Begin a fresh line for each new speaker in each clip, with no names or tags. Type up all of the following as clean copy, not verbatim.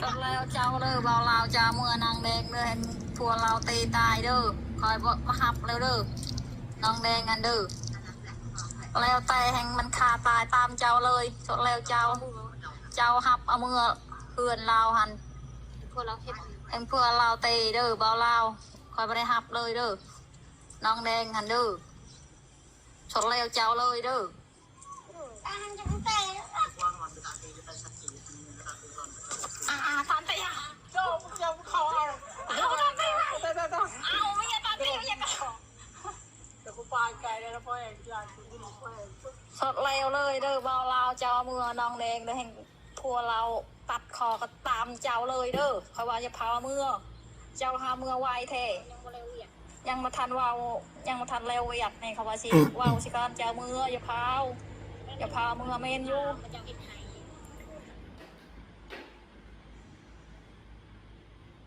จนแล้วเจ้าเด้อเบาลาวจ้าเมื่อนางแดงเด้อเห็นพัวเราตีตายเด้อคอยมาหับแล้วเด้อนางแดงกันเด้อแล้วแต่แห่งมันคาตายตามเจ้าเลยจนแล้วเจ้าหับเอามือเฮือนลาวหันพวกเราเห็นเอ็งพวกเราตีเด้อเบาลาวคอยไม่ได้หับเลยเด้อนางแดงหันเด้อจนแล้วเจ้าเลยเด้อตามไปอ่ะเจ้าเขาเอาตามไปเอาไม่ใช่ตามไปไม่ใช่เขาแต่กูปลายไกลเลยนะพ่อเองยายคุณที่หนูพ่อเองสดเร็วเลยเด้อเบาลาวเจ้ามือน้องแดงเด้อแห่งพัวเราตัดคอก็ตามเจ้าเลยเด้อเขาว่าจะพาเมื่อเจ้าหาเมื่อไวแท้ยังมาทันวาวยังมาทันเร็วเวียดในเขาว่าสิวาวสิการเจ้ามืออย่าพาเมื่อเมนอยู่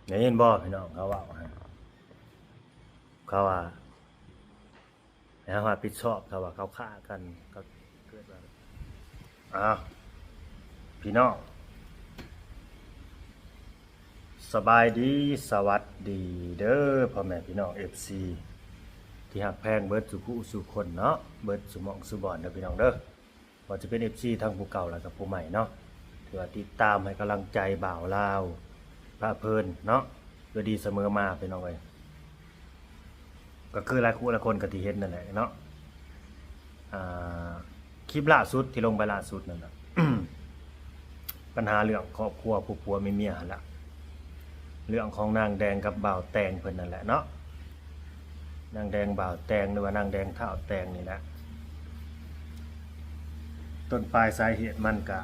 ได้ยินบ่พี่น้องเขาว่าเขาว่าแล้วว่าผิดชอบเขาว่าเขาฆ่ากันก็เกิดว่าพี่น้องสบายดีสวัสดีเด้อพ่อแม่พี่น้อง FC ที่ฮักแพงเบิดสุขุสุคนเนาะเบิดสุหมองสุบอนเด้อพี่น้องเด้อว่าจะเป็น FC ทั้งผู้เก่าแล้วก็ผู้ใหม่เนาะถือว่าติดตามให้กำลังใจบ่าวลาวพระเพลินเนาะก็ดีเสมอมาพี่น้องเอ้ยก็คือหลายคู่หลายคนก็ที่เห็นนั่นแหละเนาะคลิปล่าสุดที่ลงไปล่าสุดนั่นน่ะ ปัญหาเรื่องครอบครัวผู้ผัวไม่เมียหั่นล่ะเรื่องของนางแดงกับบ่าวแตงเพิ่นนั่นแหละเนาะนางแดงบ่าวแตงหรือว่านางแดงท่าแตงนี่แหละต้นปลายสาเหตุมันก็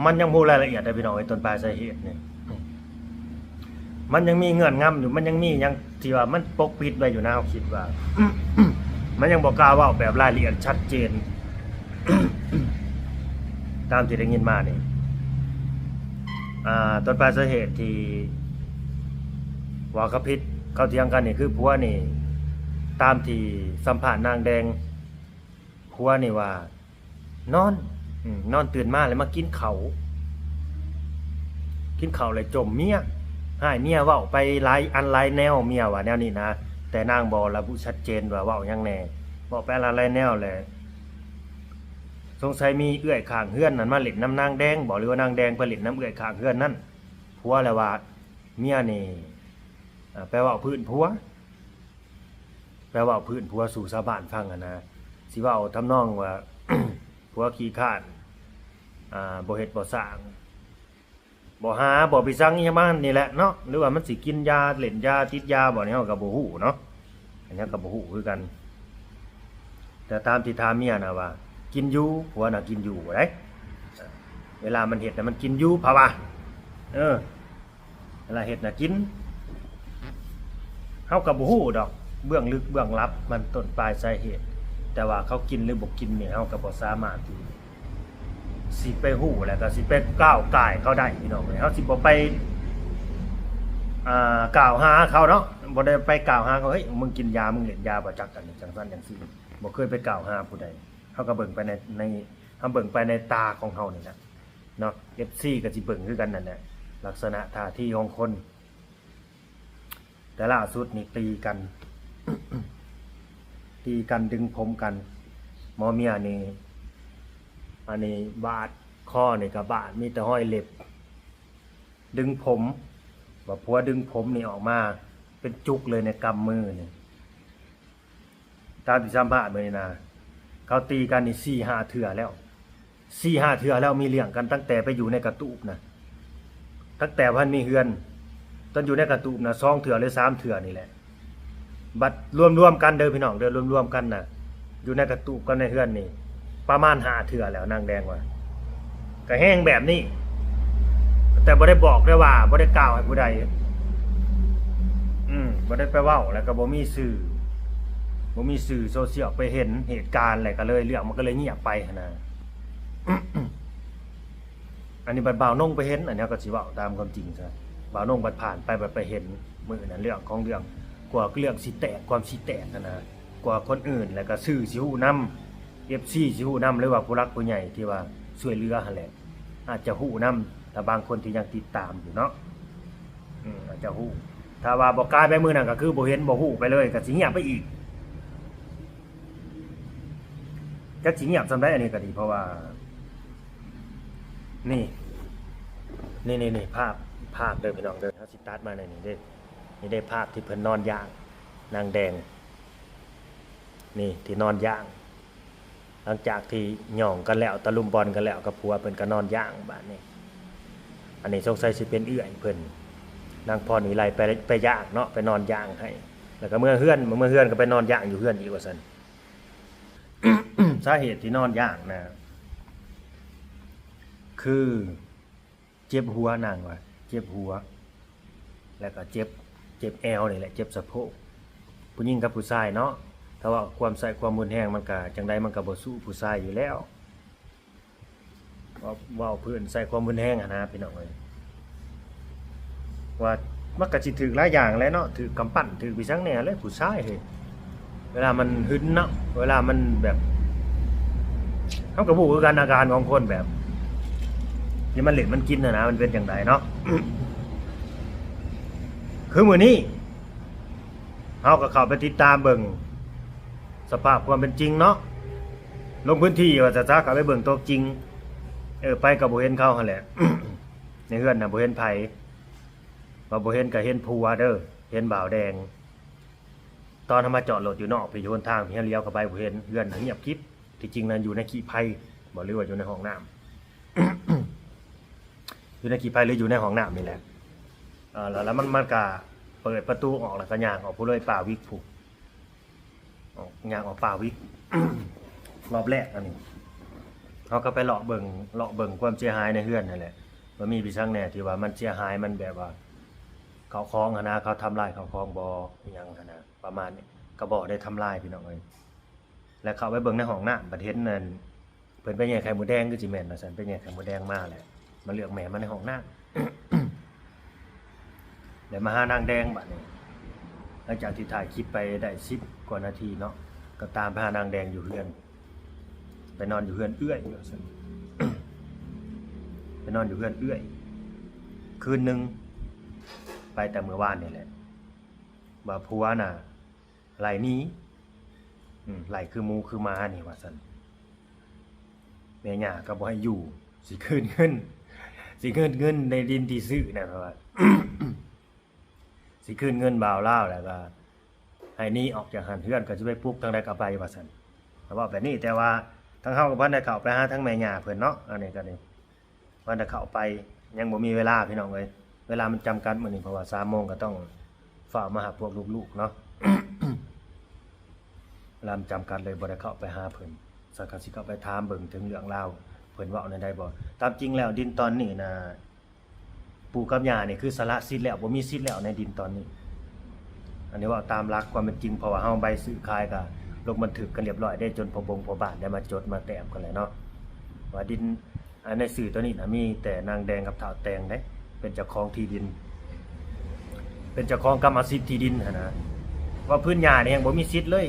มันยังบ่รายละเอียดได้พี่น้องไอ้ต้นปลายสาเหตุนี่มันยังมีเงื่อนงำอยู่มันยังมียังที่ว่ามันปกปิดไว้อยู่นะเฮาคิดว่า มันยังบ่กล้าเว้าแบบรายละเอียดชัดเจน ตามที่ได้ยินมานี่ต้นปลายสาเหตุที่ว่าเขาผิดเขาเถียงกันนี่คือผัวนี่ตามที่สัมภาษณ์นางแดงผัวนี่ว่านอนตื่นมาแล้วมากินข้าวเลยจมเมียให้เมียเว้าไปหลายอันหลายแนวเมียว่าแนวนี้นะแต่นางบ่ระบุชัดเจนว่าเว้าหยังแน่บอกไปหลายแนวแหละสงสัยมีเอื้อยข้างเฮือนนั่นมาเล่นน้ำนางแดงบอกหรือว่านางแดงไปเล่นน้ำเอื้อยข้างเฮือนนั่นผัวแล้วว่าเมียนี่แปลว่าพื้นผัวสู่ชาวบ้านฟังอ่ะนะสิเว้าทำนองว่า ผัวขี้ข้านบ่เฮ็ดบ่สร้างบ่หาบ่ไปสั่งอีหยังมานี่แหละเนาะหรือว่ามันสิกินยาเล่นยาติดยาบ่นี่เฮาก็บ่ฮู้เนาะอันนี้ก็บ่ฮู้คือกันแต่ตามที่ถามเมียน่ะว่ากินอยู่ผัวน่ะกินอยู่เด้เวลามันเฮ็ดน่ะมันกินอยู่เพราะว่าเวลาเฮ็ดน่ะกินเฮาก็บ่ฮู้ดอกเบื้องลึกเบื้องลับมันต้นปลายสาเหตุแต่ว่าเขากินหรือบ่กินนี่เฮาก็บ่สามารถที่สิไปฮู้แล้วก็สิไปก้าวก่ายเขาได้พี่น้องเฮาสิบ่ไปกล่าวหาเขาเนาะบ่ได้ไปกล่าวหาเขาเฮ้ยมึงกินยามึงเล่นยาบ่จักกันจังซั่นจังซี่บ่เคยไปกล่าวหาผู้ใดเฮาก็เบิ่งไปในเฮาเบิ่งไปในตาของเฮานี่แหละเนาะ FC ก็สิเบิ่งคือกันนั่นแหละลักษณะท่าทีของคนแต่ล่าสุดนี่ตีกัน ดึงผมกันหมอเมียนี่อันนี้บาดคอนี่ก็บาดมีแต่ห้อยเล็บดึงผมว่าผัวดึงผมนี่ออกมาเป็นจุกเลยในกำมือนี่ตามที่สัมภาษณ์มื้อนี้นะเขาตีกันนี่4-5 เทื่อแล้ว 4-5 เทื่อแล้วมีเรื่องกันตั้งแต่ไปอยู่ในกระตูบนะตั้งแต่พันมีเฮือนตอนอยู่ในกระตูบนะ2 เทื่อหรือ3 เทื่อนี่แหละบัดรวมกันเด้อพี่น้องเด้อรวมกันน่ะอยู่ในกระตูบกันในเฮือนนี่ประมาณ5 เทื่อแล้วนางแดงว่าก็แห้งแบบนี้แต่บ่ได้บอกได้ว่าบ่ได้กล่าวให้ผู้ใดบ่ได้ไปเว้าแล้วก็บ่มีสื่อโซเชียลไปเห็นเหตุการณ์อะไรก็เลยเรื่องมันก็เลยเงียบไปนะ อันนี้บ่าวนงไปเห็นอันนี้ก็สิเว้าตามความจริงซะบ่าวนงบัดผ่านไปบัดไปเห็นมื้อนั้นเรื่องของเรื่องกว่าเรื่องสิแตกความสิแตกนะกว่าคนอื่นแล้วก็สื่อสิฮู้นำ FC สิฮู้นำหรือว่าผู้รักผู้ใหญ่ที่ว่าช่วยเหลือหั่นแหละ อาจจะฮู้นํแต่บางคนที่ยังติดตามอยู่เนาะอาจจะฮู้ถ้าว่าบ่กลายไปมื้อนั้นก็คือบ่เห็นบ่ฮู้ไปเลยก็สิเงียบไปอีกจักสิเงียบซำใดอันนี้ก็ดีเพราะว่านี่ภาพเด้อพี่น้องเด้อเฮาสิตัดมาในนี้เด้นี่ได้ภาพที่เพิ่นนอนย่างนางแดงนี่ที่นอนย่างหลังจากที่หย่องกันแล้วตะลุมบอลกันแล้วกับผัวเพิ่นก็นอนย่างบ้านนี้อันนี้สงสัยสิเป็นเอื้อยเพิ่นนางพรวิไลไปย่างเนาะไปนอนย่างให้แล้วก็เมื่อเฮือนก็ไปนอนย่างอยู่เฮือนอีกว่าซั่น สาเหตุที่นอนย่างนะคือเจ็บหัวนางว่าเจ็บหัวแล้วก็เจ็บแอวนี่แหละเจ็บสะโพกผู้หญิงกับผู้ชายเนาะถ้าว่าความรุนแรงมันก็จังไดมันก็บ่สู้ผู้ชายอยู่แล้วว่าเพิ่นใส่ความรุนแรงนะพี่น้องเอ้ยว่ามันก็สิถูกหลายอย่างแหละเนาะถูกกำปั้นถูกวิสังแหน่เลยผู้ชายเฮ้ยเวลามันหึนเนาะเวลามันแบบเฮาก็บ่รู้กันอาการของคนแบบนี่มันเล่นมันกินนะมันเป็นจังไดเนาะ คือมื้อนี้เฮาก็เข้าไปติดตามเบิ่งสภาพความเป็นจริงเนาะลงพื้นที่ว่าจะเข้าไปเบิ่งตัวจริงไปก็บ่เห็นเขาหั่นแหละ ในเฮือนน่ะบ่เห็นไผว่าบ่เห็นก็เห็นผัวเด้อเห็นบ่าวแดงตอนเฮามาจอดรถอยู่นอกพี่อยู่หนทางพี่เลี้ยวเข้าไปบ่เห็นเฮือนน่ะเงียบกริบที่จริงนั้นอยู่ในขี้ไผบ่หรือว่าอยู่ในห้องน้ำ อยู่ในขี้ไผหรืออยู่ในห้องน้ำนี่แหละแล้วมันก็เปิดประตูออกแล้วก็ย่างออกผู้เลยป่าวิกผูกย่างออกป่าวิก รอบแรกอันนี้เขาก็ไปเลาะเบิ่งความเสียหายในเฮือนนั่นแหละว่ามีพี่ช่างแน่ที่ว่ามันเสียหายมันแบบว่าเขาคล้องนะเขาทำลายเขาคล้องบ่อยังนะประมาณนี้ก็บ่ได้ทำลายพี่น้องเอ้ยแล้วเขาไปเบิ่งในห้องน้ำประเทศนั้นเพิ่นไปแย่ไข่หมูแดงคือสิแม่นว่าซั่นไปแย่ไข่หมูแดงมาแหละมาเลือกแม่มาในห้องน้ำ เดี๋ยวมาหานางแดงบัดนี้หลังจากที่ถ่ายคลิปไปได้10 กว่านาทีเนาะก็ตามไปหานางแดงอยู่เฮือนไปนอนอยู่เฮือนเอื้อยว่าซั่น ไปนอนอยู่เฮือนเอื้อยคืนนึงไปแต่เมื่อวานนี่แหละว่าผัวน่ะไหลนี้ไหลคือหมูคือม้านี่ว่าซั่นแม่ย่าก็บ่ให้อยู่สิคืนเงินในดินที่ซื้อนั่นว่า สิคืนเงินบ่าวลาวแล้วก็ให้นี้ออกจากหันเฮือนก็สิไปปลุกทางใดก็ไปว่าซั่นเขาบอกแบบนี้แต่ว่าทางเฮาก็บ่ได้เข้าไปหาทางแม่ย่าเพิ่นเนาะอันนี้ก็นี่ว่าจะเข้าไปยังบ่มีเวลาพี่น้องเอ้ยเวลามันจำกัดมื้อนี้เพราะว่า 3 โมงก็ต้องฝากมาหาพวกลูกๆเนาะ เวลามันจำกัดเลยบ่ได้เข้าไปหาเพิ่นสักก็สิเข้าไปถามเบิ่งถึงเรื่องราวเพิ่นเว้าในใดบ่ตามจริงแล้วดินตอนนี้นะปู่กับย่านี่คือสละสิทธิ์แล้วบ่มีสิทธิ์แล้วในดินตอนนี้อันนี้ว่าตามหลักความเป็นจริงเพราะว่าเฮาใบซื้อขายก็ลงบันทึกกันเรียบร้อยได้จนพ่อบ้านได้มาจดมาแต้มกันแล้วเนาะว่าดินในสื่อตัวนี้นะมีแต่นางแดงกับท้าวแตงเด้เป็นเจ้าของที่ดินเป็นเจ้าของกรรมสิทธิ์ที่ดินนะว่าพื้นหญ้านี่ยังบ่มีสิทธิ์เลย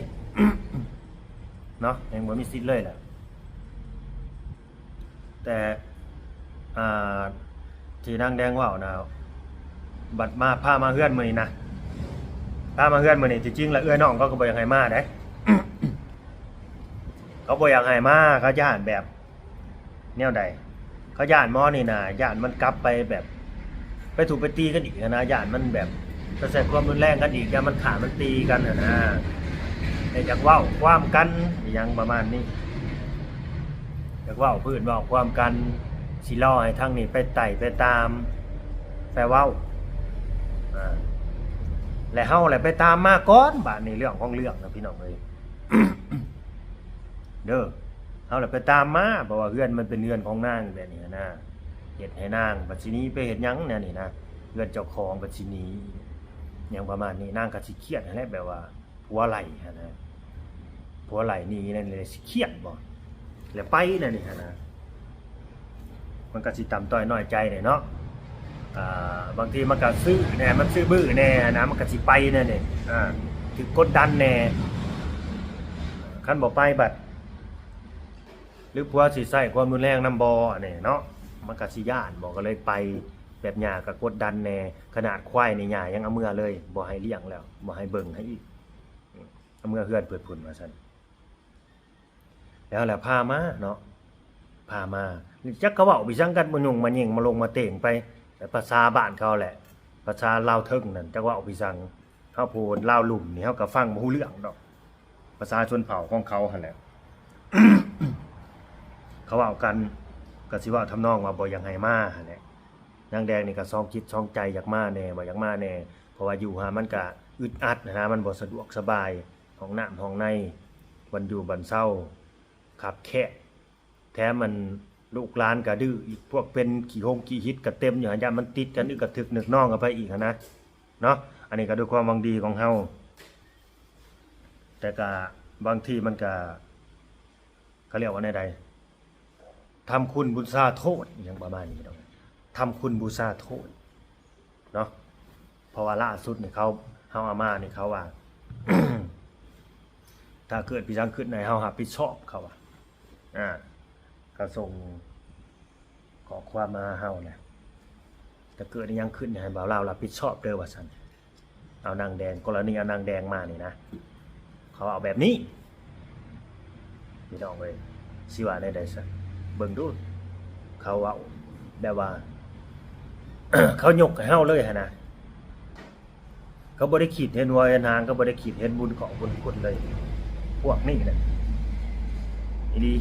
เนาะยังบ่มีสิทธิ์เลยแหละแต่ที่นางแดงว่าวนะบัดมาพามาเฮือนมื้อนี้นะพามาเฮือนมื้อนี้ที่จริงแล้วเอื้อน้องเขาก็บ่อยากให้มาเด้ เขาบ่อยากให้มาเขาย่านแบบแนวใดเขาย่านหมอนี่นะย่านมันกลับไปแบบไปถูกไปตีกันอีกนะย่านมันแบบจะใส่ความรุนแรงกันอีกย่านมันขามันตีกันนะอยากเว้าความกันอย่างประมาณนี้อยากเว้าพื้นเว้าความกันสิรอให้ทางนี้ไปไต่ไปตามไปเว้าและเฮาแหละไปตามมาก่อนบาดนี้เรื่องของเรื่องนะพี่น้องเอ้ย เด้อเอาล่ะไปตามมาเพราะว่าเฮือนมันเป็นเฮือนของนางแบบนี้นะเฮ็ดให้นางบัดสินี้ไปเฮ็ดหยังเนี่ยนี่นะเฮือนเจ้าของบัดสินี้อย่างประมาณนี้นางก็สิเครียดนั่นแหละแบบว่าผัวไหลนะผัวไหลนี่นั่นเลยสิเครียดบ่แล้วไปนั่นนี่นะมันก็สิต่ำต้อยน้อยใจเนี่ยเนาะบางทีมันก็ซื้อแน่มันซื้อบื้อแน่นะมันก็สิไปนั่นนี่ถึงกดดันแน่คันบ่ไปบัดหรือผัวสิใส่ความรุนแรงนำบ่นี่เนาะ มันก็สิย่านบอกก็เลยไปแบบหญ้าก็กดดันแน่ขนาดควายนี่หญ้ายังเอาเมื่อเลยบ่ให้เลี้ยงแล้วบ่ให้เบิ่งให้อีกเอาเมื่อเฮือนเปิดพุ่นว่าซั่นแล้วแหละพามาเนาะพามาจักเขาเว้าไปจังกันบ่ยุ่งมายิงมาลงมาเต่งไปแต่ภาษาบ้านเขาแหละภาษาลาวเทิงนั่นจักเว้าไปจังเฮาพูดลาวลุ่มนี่เฮาก็ฟังบ่ฮู้เรื่องดอกภาษาชนเผ่าของเขาหั่นแหละ เขาเว้ากันก็สิว่าทำนองว่าบ่อยากให้มาหั่นแหละนางแดงนี่ก็ซองคิดซองใจอยากมาแน่บ่อยากมาแน่เพราะว่าอยู่หามันก็อึดอัดนะมันบ่สะดวกสบายห้องน้ำห้องในวันอยู่บันเช้าขับแค่แถมมันลูกหลานก็ดื้ออีกพวกเป็นขี้หงขี้หิดก็เต็มอยู่หั่นยามมันติดกันอึกกระทึกนึกน้องกันไปอีกหั่นนะเนาะอันนี้ก็ด้วยความหวังดีของเฮาแต่ก็บางทีมันก็เขาเรียกว่าในใดทำคุณบูชาโทษอย่างประมาณนี้เนาะทำคุณบูชาโทษเนาะเพราะว่าล่าสุดนี่เขาเฮาอาม่านี่เขาว่า ถ้าเกิดพี่จังขึ้นในเฮารับผิดชอบเขาว่าก็ส่งขอความมาเฮาแหละถ้าเกิดยังขึ้นให้บ่าวลาวรับผิดชอบเด้อว่าซั่นเอานางแดงกรณีเอานางแดงมานี่นะเขาเอาแบบนี้พี่น้องเอ้ยสิว่าได้ซะเบิ่งดูเขาเว้าแบบว่า เขายกให้เฮาเลยหั่นนะเขาบ่ได้ขีดเห็นว่าเห็นหางก็บ่ได้ขีดเห็นบุญของบุญคุณเลยพวกนี้แหละอีดี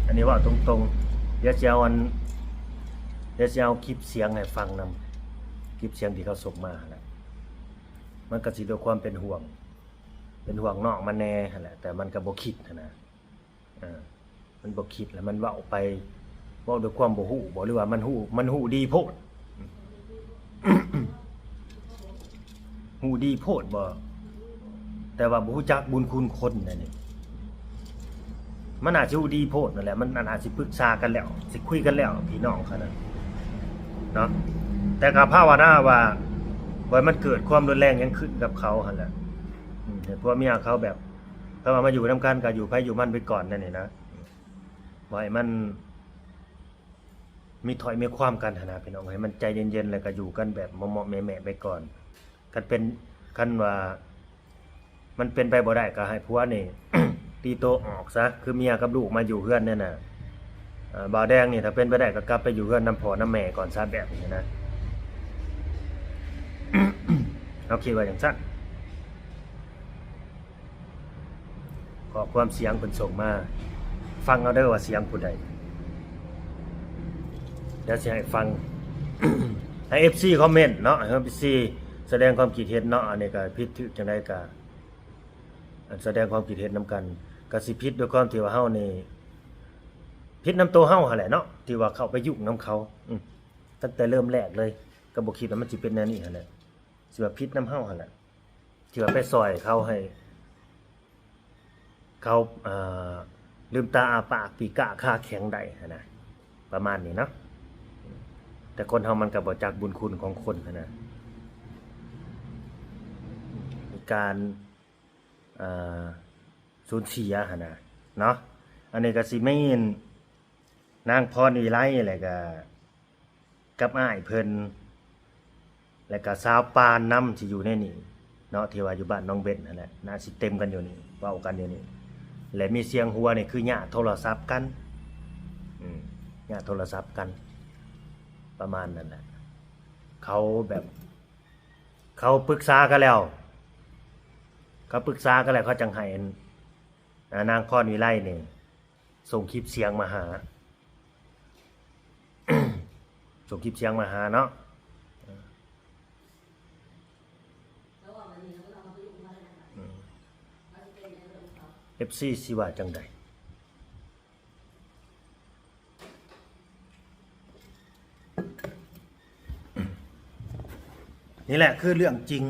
อันนี้ว่าตรงๆเดี๋ยวจะเอาคลิปเสียงให้ฟังนำคลิปเสียงที่เขาส่งมาแหละมันก็สิด้วยความเป็นห่วงน้องมันแน่หั่นแหละแต่มันก็บ่คิดนะมันบ่คิดแล้วมันเว้าไปเว้าด้วยความบ่ฮู้บ่หรือว่ามันฮู้ดีโพด ฮู้ดีโพดบ่แต่ว่าบ่ฮู้จักบุญคุณคนนั่นนี่มันอาจสิฮู้ดีโพดนั่นแหละมันอาจสิปรึกษากันแล้วสิคุยกันแล้วพี่น้องเขานั่นเนาะแต่ก็ภาวนาว่าบ่ให้มันเกิดความรุนแรงยังขึ้นกับเขาหั่นแหละแต่ผัวเมียเขาแบบเพราะว่ามาอยู่นํกันก็อยู่ไผอยู่มันไปก่อนนั่นนี่นะบ่ให้มันมีถอยมีความกันหั่นน่ะพี่น้องให้มันใจเย็นๆแล้วก็อยู่กันแบบเหมาะๆแม่ๆไปก่อนคันว่ามันเป็นไปบ่ได้ก็ให้ผัวนี่ ตีโตออกซะคือเมียกับลูกมาอยู่เฮือนนั่นน่ะบ่าวแดงนี่ถ้าเป็นไปได้ก็กลับไปอยู่เฮือนนำพ่อนำแม่ก่อนซะแบบนี้นะ เอาคิดว่าอย่างซั่นขอความเสียงเพิ่นส่งมาฟังเอาเด้อว่าเสียงผู้ใดเดี๋ยวสิให้ฟัง ให้ FC คอมเมนต์เนาะให้ FC แสดงความคิดเห็นเนาะอันนี้ก็ผิดถูกจังได๋ก็แสดงความคิดเห็นนํกันก็สิผิดด้วยความที่ว่าเฮานี่ผิดนำตัวเฮาหั่นแหละเนาะที่ว่าเข้าไปยุ่งนำเขาตั้งแต่เริ่มแรกเลยก็บ่คิดว่ามันสิเป็นแนวนี้หั่นแหละสิว่าผิดนำเฮาหั่นแหละที่ว่าไปซอยเขาให้เขาลืมตาอ้าปากปีกะคาแข็งได้หั่นน่ะประมาณนี้เนาะแต่คนเฮามันก็บ่จักบุญคุณของคนหั่นน่ะมีการสูญเสียหั่นน่ะเนาะอันนี้ก็สิแม่นนางพรวิไลแล้วก็กับอ้ายเพิ่นแล้วก็สาวปานนำที่อยู่ในนี่เนาะที่ว่าอยู่บ้านน้องเบ็ดนั่นแหละน่าสิเต็มกันอยู่นี่เว้ากันอยู่นี่และมีเสียงหัวนี่คือหญ้าโทรศัพท์กันหญ้าโทรศัพท์กันประมาณนั้นแหละเขาแบบเขาปรึกษากันแล้วเขาจังให้นางพรวิไลนี่ส่งคลิปเสียงมาหา ส่งคลิปเสียงมาหาเนาะFC สิว่าจังไดนี่แหละคือเรื่องจริง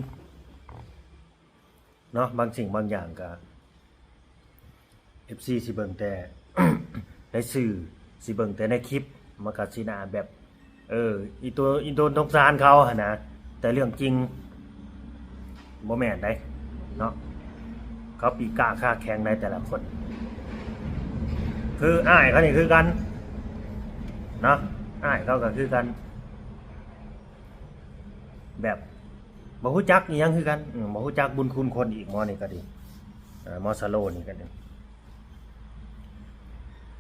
เนาะบางสิ่งบางอย่างก็ FC สิเบิ่งแต่ ในสื่อสิเบิ่งแต่ในคลิปมันก็สิน่าแบบอีโดนสงสารเขาหั่นนะแต่เรื่องจริงบ่แม่นได้เนาะเขาปีกล้าค่าแข็งในแต่ละคนคืออ้ายเขานี่คือกันเนาะ อ้ายเขาก็คือกันแบบบ่ฮู้จักอีหยังคือกันบ่ฮู้จักบุญคุณคนอีกหมอนี่ก็ดีหมอสโลนี่ก็ดี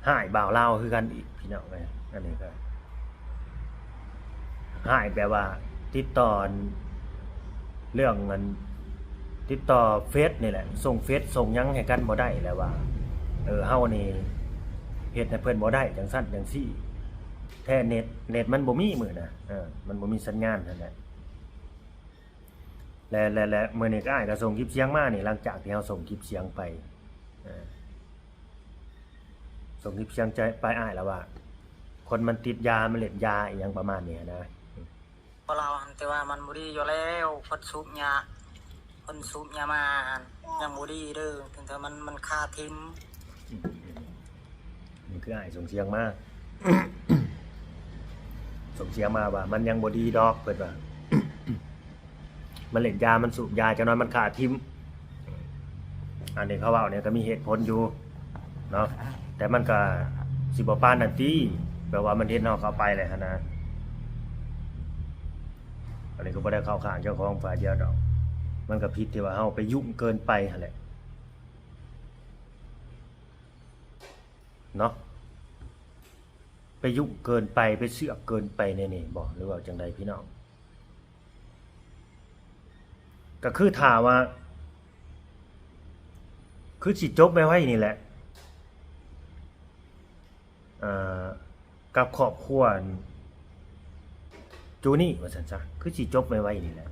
หายบ่าวลาวคือกันอีกพี่น้องเอ้ยอันนี้ก็หายแบบว่าติดต่อเรื่องเงินติดต่อเฟซนี่แหละส่งเฟซส่งหยังให้กันบ่ได้แล้วว่าเฮานี่เฮ็ดให้เพิ่นบ่ได้จังซั่นจังซี่แท้เน็ตมันบ่มีมื้อน่ะมันบ่มีสัญญาณนั่นแหละและมื้อนี้ก็อ้ายก็ส่งคลิปเสียงมานี่หลังจากที่เฮาส่งคลิปเสียงไปส่งคลิปเสียงใจไปอ้ายแล้วว่าคนมันติดยามันเล่นยาอีหยังประมาณนี้นะ
พอเราแต่ว่ามันบ่ดีอยู่แล้วคนสูบยามายังบ่ดีเด้อถึงแต่มันคาทิม
นี่คืออ้ายส่งเสียงมา ส่งเสียงมาว่ามันยังบ่ดีดอกเพิ่นว่า มันเล่นยามันสูบยาจังน้อยมันขาดทิมอันนี้เขาเว้าเนี่ยก็มีเหตุผลอยู่เนาะแต่มันก็สิบ่ปานนั้นติแปลว่ามันเฮ็ดเฮาเข้าไปแหละหั่นนะอันนี้ก็บ่ได้เข้าข้างเจ้าของฝ่ายเดียวดอกมันก็ผิดที่ว่าเฮาไปยุ่งเกินไปหั่นแหละเนาะไปยุ่งเกินไปไปเสือกเกินไปแน่ๆบ่หรือว่าจังใดพี่น้องก็คือถามว่าคือสิจบไว้นี่แหละกับครอบครัวจูนี่ว่าซั่นซะคือสิจบไว้นี่แหละ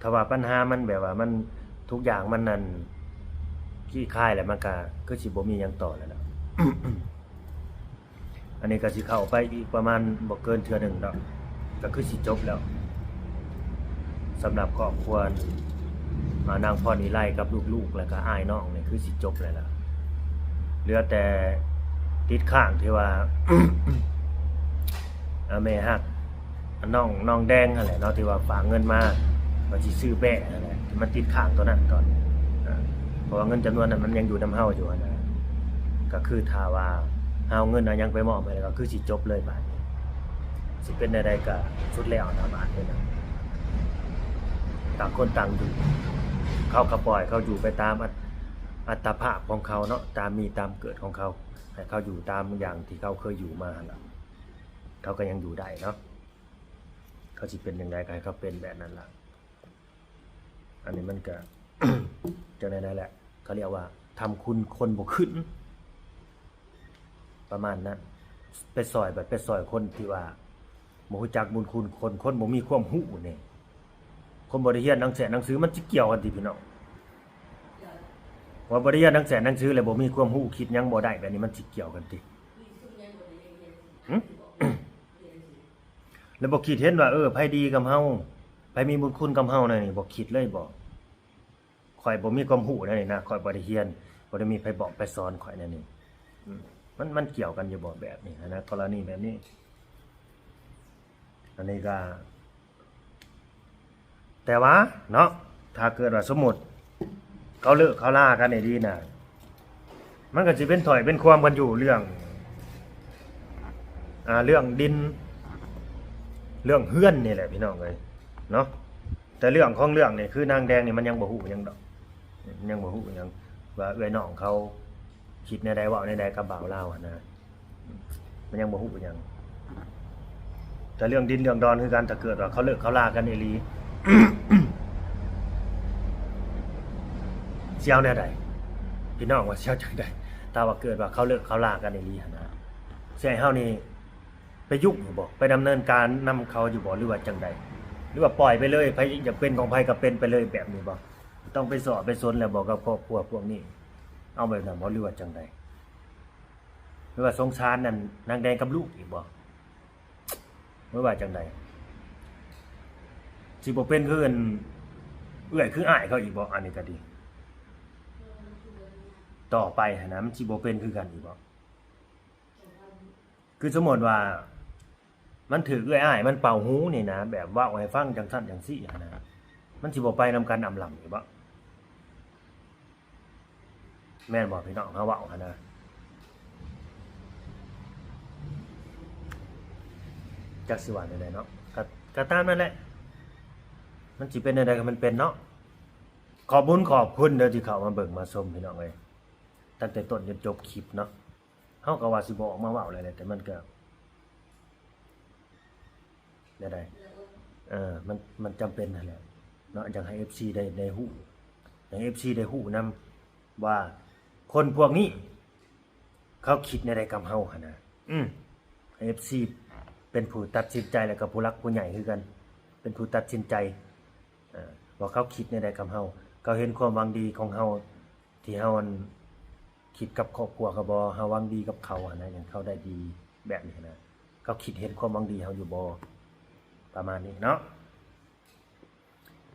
ถ้าว่าปัญหามันแบบว่ามันทุกอย่างมันนั่นขี้คายแล้วมันก็คือสิบ่มีหยังต่อแล้วล่ะ อันนี้ก็สิเข้าไปอีกประมาณบ่เกินเทื่อนึงดอกก็คือสิจบแล้วสำหรับครอบครัวนางพรนิไลกับลูกๆแล้วก็อ้ายน้องนี่คือสิจบแล้วล่ะเหลือแต่ติดข้างที่ว่า แม่ฮักน้องแดงนั่นแหละเนาะที่ว่าฝากเงินมาว่าสิซื้อแบะนั่นแหละที่มันติดข้างตัวนั้นก่อนเพราะว่าเงินจำนวนนั้นมันยังอยู่นำเฮาอยู่นะก็คือถ้าว่าเฮาเงินยังไปมอบให้แล้วก็คือสิจบเลยบาดนี้สิเป็นใดๆก็สุดแล้วนะบาดนี้นะต่างคนต่างอยู่เขาก็ปล่อยเขาอยู่ไปตามอัตภาพของเขาเนาะตามมีตามเกิดของเขาให้เขาอยู่ตามอย่างที่เขาเคยอยู่มาล่ะเขาก็ยังอยู่ได้เนาะเขาสิเป็นจังได๋ก็ให้เขาเป็นแบบนั้นล่ะอันนี้มันก็ จังได๋นั่นแหละเขาเรียกว่าทำคุณคนบ่ขึ้นประมาณนั้นไปซอยแบบไปซอยคนที่ว่าบ่รู้จักบุญคุณคนบ่มีความรู้นี่คนบ่ได้เรียนหนังสือมันสิเกี่ยวกันติพี่น้องว่าบ่ได้เรียนหนังสือแล้วบ่มีความรู้คิดหยังบ่ได้แบบนี้มันสิเกี่ยวกันติแล้วบ่คิดเห็นว่าไผดีกับเฮาไผมีบุญคุณกับเฮานั่นนี่บ่คิดเลยบ่ข่อยบ่มีความรู้นั่นนี่นะข่อยบ่ได้เรียนบ่ได้มีไผบอกไปสอนข่อยนั่นนี่มันเกี่ยวกันอยู่บ่แบบนี้นะกรณีแบบนี้อันนี้ก็แต่ว่าเนาะถ้าเกิดว่าสมมุติเขาเลิกเขาลากันได้ดีน่ะมันก็สิเป็นถอยเป็นความกันอยู่เรื่องดินเรื่องเฮือนนี่แหละพี่น้องเอ้ยเนาะแต่เรื่องของเรื่องนี่คือนางแดงนี่มันยังบ่ฮู้หยังดอกยังบ่ฮู้หยังว่าเอื้อยน้องเขาคิดในใดเว้าในใดกับบ่าวลาวนะมันยังบ่ฮู้หยังแต่เรื่องดินเรื่องดอนคือกันถ้าเกิดว่าเขาเลิกเขาลากันอีหลี เสี่ยวแนวใดพี่น้องว่าเสี่ยวจังได๋ถ้าว่าเกิดว่าเขาเลิกเขาลากันอีหลีหั่นนะสิให้เฮานี่ไปยุ่งอยู่บ่ไปดำเนินการนำเขาอยู่บ่หรือว่าจังได๋หรือว่าปล่อยไปเลยไผอยากเป็นของไผก็เป็นไปเลยแบบนี้บ่ต้องไปสอบไปสนแล้วบอกกับครอบครัวพวกนี้เอาแบบนั้นบ่หรือว่าจังได๋หรือว่าสงสารนั่นนางแดงกับลูกอีกบ่หรือว่าจังได๋สิบ่เป็นคือเอื้อยคืออ้ายเขาอีกบ่อันนี้ก็ดีต่อไปหั่นนะมันสิบ่เป็นคือกันอีกบ่คือสมมุติว่ามันถือเอื้อยอ้ายมันเป่าหูนี่นะแบบเว้าให้ฟังจังซั่นจังซี่หั่นนะมันสิบ่ไปนำกันอำลำอีกบ่แม่นบ่พี่น้องเฮาเว้าหั่นนะ จักสิว่าได้เนาะก็ตามนั่นแหละมันสิเป็นได้ก็มันเป็นเนาะขอบคุณเด้อที่เข้ามาเบิ่งมาชมพี่น้องเอ้ยตั้งแต่ต้นจนจบคลิปเนาะเฮาก็ว่าสิบ่ออกมาเว้าอะไรเลยแต่มันก็ได้มันจำเป็นนั่นแหละเนาะอยากให้ FC ได้ฮู้ให้ FC ได้ฮู้นํว่าคนพวกนี้เขาคิดในใดกับเฮาหั่นน่ะให้ FC เป็นผู้ตัดสินใจแล้วก็ผู้รักผู้ใหญ่คือกันเป็นผู้ตัดสินใจว่าเขาคิดในใดกับเฮาเขาเห็นความหวังดีของเฮาที่เฮาคิดกับครอบครัวเขาบ่เฮาหวังดีกับเขาหั่นนะอย่างเขาได้ดีแบบนี้นะเขาคิดเห็นความหวังดีเฮาอยู่บ่ประมาณนี้เนาะ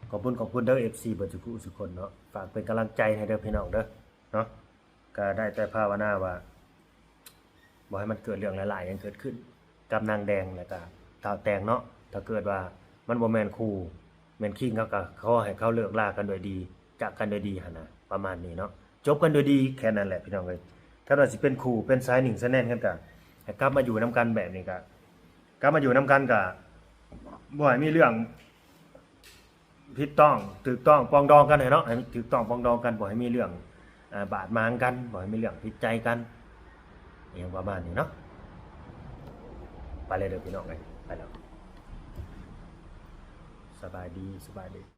ขอบคุณเด้อ FC เบิดทุกคนเนาะฝากเป็นกำลังใจให้เด้อพี่น้องเด้อเนาะก็ได้แต่ภาวนาว่าบ่ให้มันเกิดเรื่องหลายๆอย่างเกิดขึ้นกับนางแดงแล้วก็ท้าวแตงเนาะถ้าเกิดว่ามันบ่แม่นคู่แม่นคิงเขาก็ขอให้เขาเลิกลากันโดยดีจากกันโดยดีหั่นน่ะประมาณนี้เนาะจบกันโดยดีแค่นั้นแหละพี่น้องเอ้ยถ้าว่าสิเป็นคู่เป็นสายหนิ่งสายแน่นกันก็ให้กลับมาอยู่นํกันแบบนี้ก็กลับมาอยู่นํกันก็บ่ให้มีเรื่องผิดต้องถูกต้องปองดองกันให้เนาะให้ถูกต้องปองดองกันบ่ให้มีเรื่องบาดหมางกันบ่ให้มีเรื่องผิดใจกันอย่างประมาณนี้เนาะไปเลยเด้อพี่น้องเอ้ยไปแล้วสบายดี